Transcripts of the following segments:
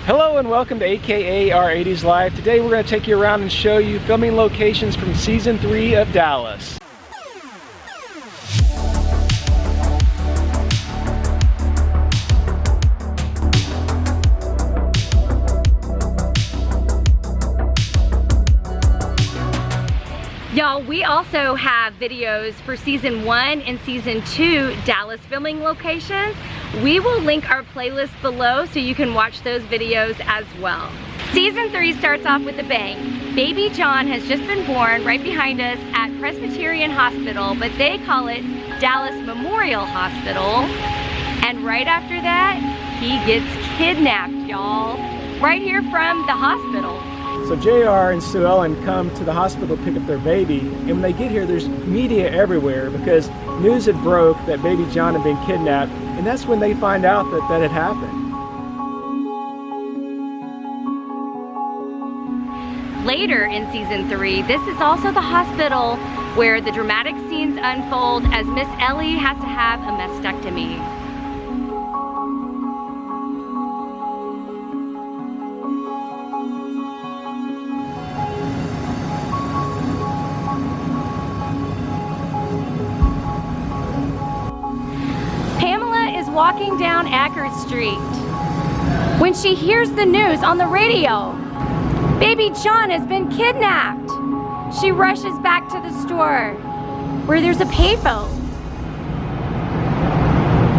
Hello and welcome to AKA Our 80s Live. Today we're going to take you around and show you filming locations from Season 3 of Dallas. Y'all, we also have videos for Season 1 and Season 2 Dallas filming locations. We will link our playlist below so you can watch those videos as well. Season 3 starts off with a bang. Baby John has just been born right behind us at Presbyterian Hospital, but they call it Dallas Memorial Hospital. And right after that, he gets kidnapped, y'all. Right here from the hospital. So JR and Sue Ellen come to the hospital to pick up their baby, and when they get here there's media everywhere because news had broke that baby John had been kidnapped, and that's when they find out that that had happened. Later in Season 3, this is also the hospital where the dramatic scenes unfold as Miss Ellie has to have a mastectomy. Walking down Akard Street when she hears the news on the radio. Baby John has been kidnapped. She rushes back to the store where there's a payphone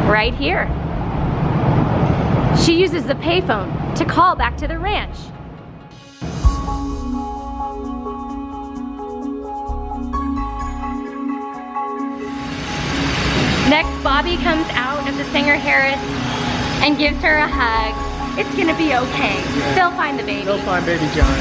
right here. She uses the payphone to call back to the ranch. Next, Bobby comes out of the Singer Harris and gives her a hug. It's gonna be okay. Yeah. They'll find the baby. They'll find baby John.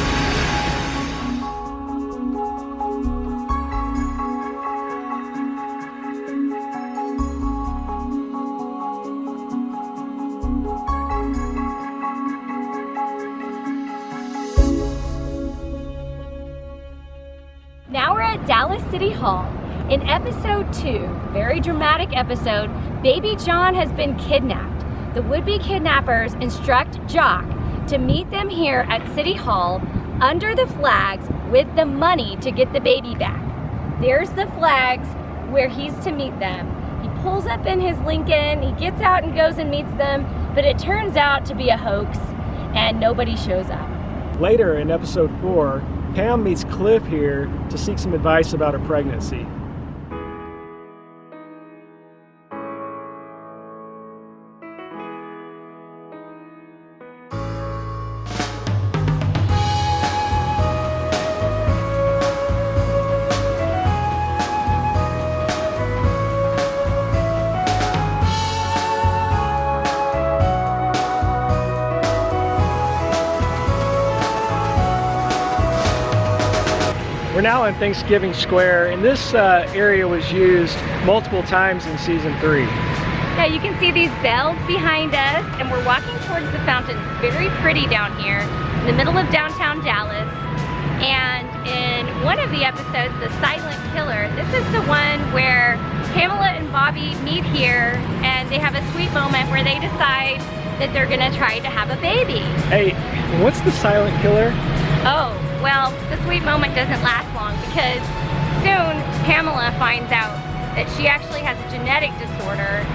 Now we're at Dallas City Hall. In episode 2, very dramatic episode, baby John has been kidnapped. The would-be kidnappers instruct Jock to meet them here at City Hall under the flags with the money to get the baby back. There's the flags where he's to meet them. He pulls up in his Lincoln, he gets out and goes and meets them, but it turns out to be a hoax and nobody shows up. Later in episode 4, Pam meets Cliff here to seek some advice about her pregnancy. We're now in Thanksgiving Square, and this area was used multiple times in Season 3. Yeah, you can see these bells behind us, and we're walking towards the fountain. It's very pretty down here in the middle of downtown Dallas. And in one of the episodes, The Silent Killer, this is the one where Pamela and Bobby meet here, and they have a sweet moment where they decide that they're gonna try to have a baby. Hey, what's the Silent Killer? Oh, well, the sweet moment doesn't last long because soon Pamela finds out that she actually has a genetic disorder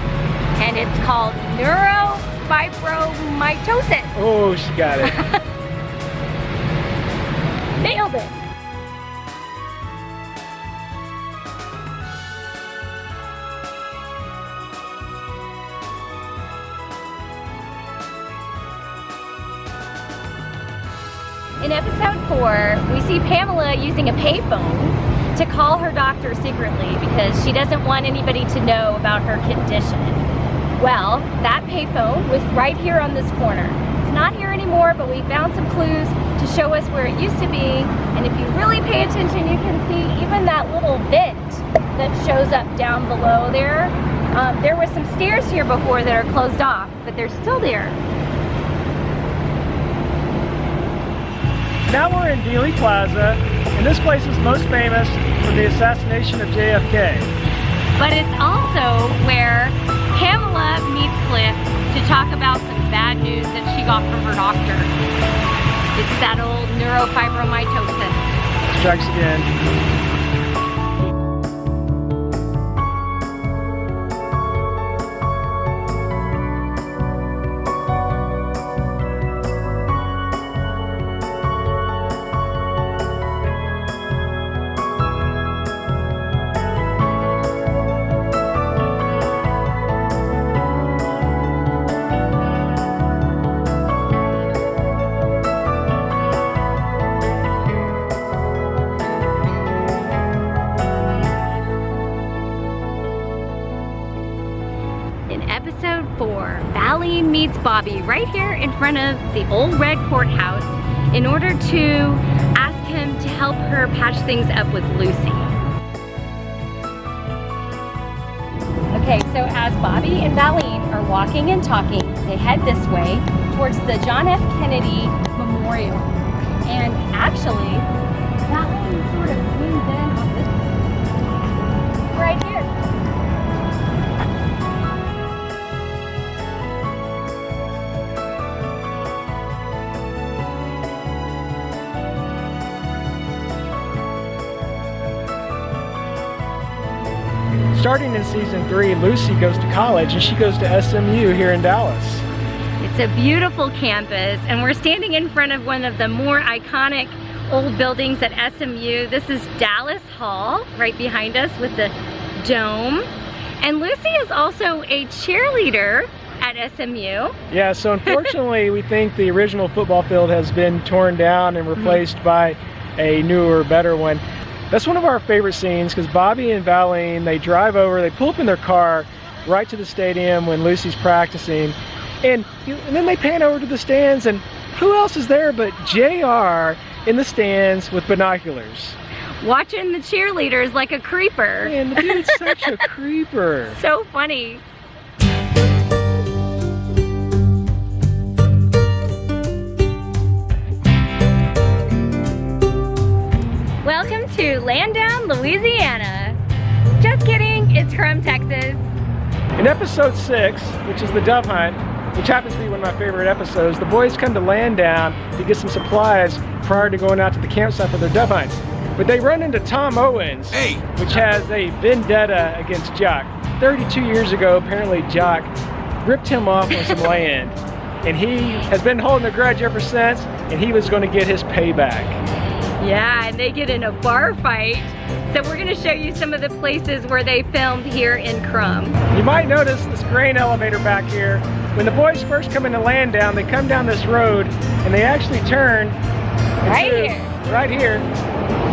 and it's called neurofibromatosis. Oh, she got it. Nailed it. In episode 4, we see Pamela using a payphone to call her doctor secretly because she doesn't want anybody to know about her condition. Well, that payphone was right here on this corner. It's not here anymore, but we found some clues to show us where it used to be. And if you really pay attention, you can see even that little vent that shows up down below there. There were some stairs here before that are closed off, but they're still there. Now we're in Dealey Plaza, and this place is most famous for the assassination of JFK. But it's also where Pamela meets Cliff to talk about some bad news that she got from her doctor. It's that old neurofibromatosis. Strikes again. Episode 4, Valene meets Bobby right here in front of the old Red Courthouse in order to ask him to help her patch things up with Lucy. Okay, so as Bobby and Valene are walking and talking, they head this way towards the John F. Kennedy Memorial. And actually, Valene sort of leans in on this right here. Starting in season 3, Lucy goes to college and she goes to S.M.U. here in Dallas. It's a beautiful campus and we're standing in front of one of the more iconic old buildings at S.M.U. This is Dallas Hall right behind us with the dome. And Lucy is also a cheerleader at S.M.U. Yeah, so unfortunately we think the original football field has been torn down and replaced by a newer, better one. That's one of our favorite scenes because Bobby and Valene, they drive over, they pull up in their car right to the stadium when Lucy's practicing, and then they pan over to the stands, and who else is there but JR in the stands with binoculars. Watching the cheerleaders like a creeper. Man, the dude's such a creeper. So funny. Welcome to Landown, Louisiana. Just kidding, it's Krum, Texas. In episode 6, which is the dove hunt, which happens to be one of my favorite episodes, the boys come to Landown to get some supplies prior to going out to the campsite for their dove hunt. But they run into Tom Owens, which has a vendetta against Jock. 32 years ago, apparently Jock ripped him off on some land. And he has been holding a grudge ever since, and he was going to get his payback. Yeah, and they get in a bar fight. So we're gonna show you some of the places where they filmed here in Krum. You might notice this grain elevator back here. When the boys first come into Landown, they come down this road and they actually turn right here,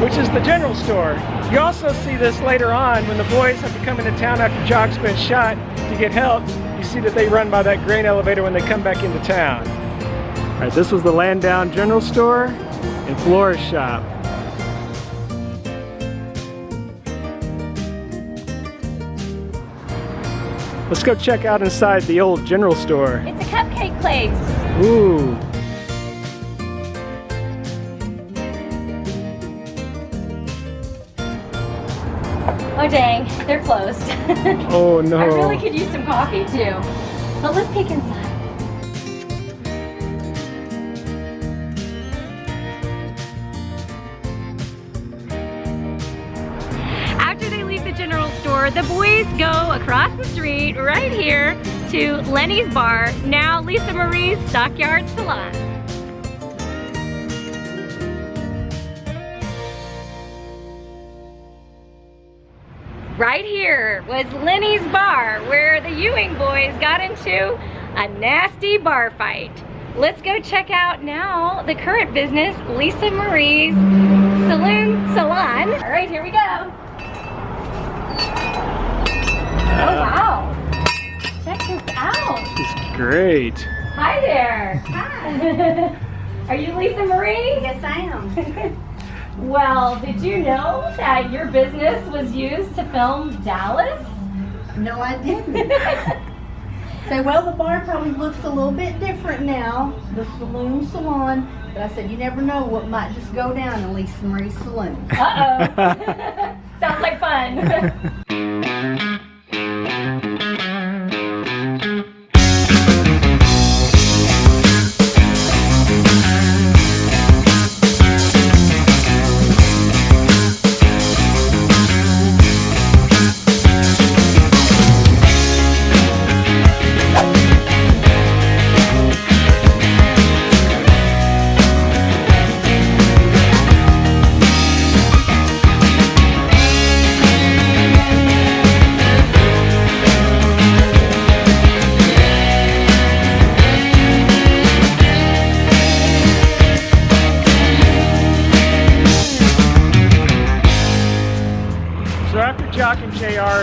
which is the general store. You also see this later on when the boys have to come into town after Jock's been shot to get help. You see that they run by that grain elevator when they come back into town. All right, this was the Landown General Store and florist shop. Let's go check out inside the old general store. It's a cupcake place. Ooh. Oh dang, they're closed. Oh no. I really could use some coffee too. But let's peek inside. After they leave the general store, the boys go across the street right here to Lenny's Bar, now Lisa Marie's Stockyard Salon. Right here was Lenny's Bar, where the Ewing boys got into a nasty bar fight. Let's go check out now the current business, Lisa Marie's Salon. All right, here we go. Oh wow, check this out. This is great. Hi there. Hi. Are you Lisa Marie? Yes, I am. Well, did you know that your business was used to film Dallas? No, I didn't. So, well, the bar probably looks a little bit different now, the salon, but I said, you never know what might just go down in Lisa Marie's Saloon. Uh-oh. Sounds like fun.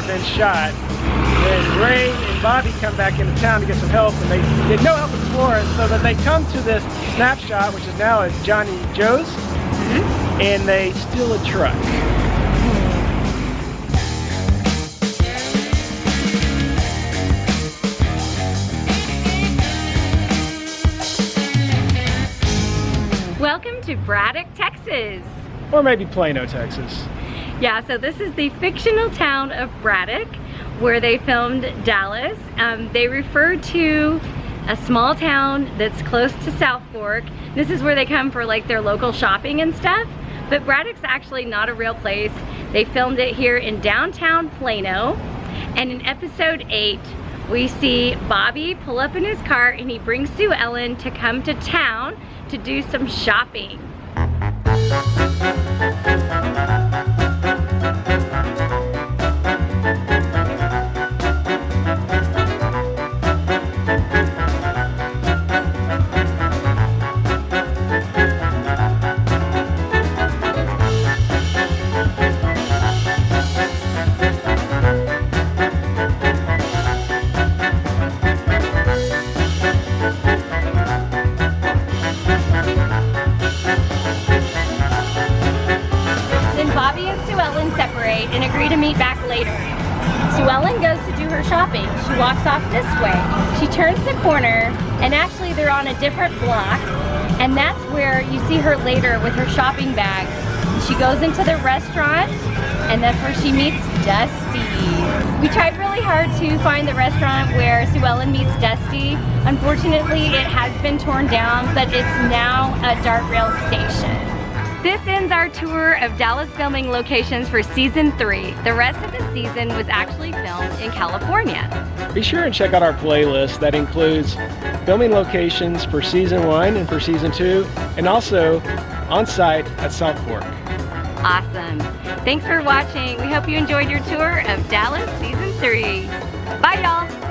been shot. Then Ray and Bobby come back into town to get some help, and they get no help in Florida, so that they come to this snapshot, which is now at Johnny Joe's, and they steal a truck. Welcome to Braddock, Texas. Or maybe Plano, Texas. Yeah, so this is the fictional town of Braddock, where they filmed Dallas. They refer to a small town that's close to South Fork. This is where they come for like their local shopping and stuff. But Braddock's actually not a real place. They filmed it here in downtown Plano. And in episode 8, we see Bobby pull up in his car and he brings Sue Ellen to come to town to do some shopping. And agree to meet back later. Sue Ellen goes to do her shopping. She walks off this way. She turns the corner, and actually they're on a different block, and that's where you see her later with her shopping bags. She goes into the restaurant, and that's where she meets Dusty. We tried really hard to find the restaurant where Sue Ellen meets Dusty. Unfortunately, it has been torn down, but it's now a dark rail station. This ends our tour of Dallas filming locations for season 3. The rest of the season was actually filmed in California. Be sure and check out our playlist that includes filming locations for season 1 and for season 2, and also on site at South Fork. Awesome. Thanks for watching. We hope you enjoyed your tour of Dallas season 3. Bye y'all.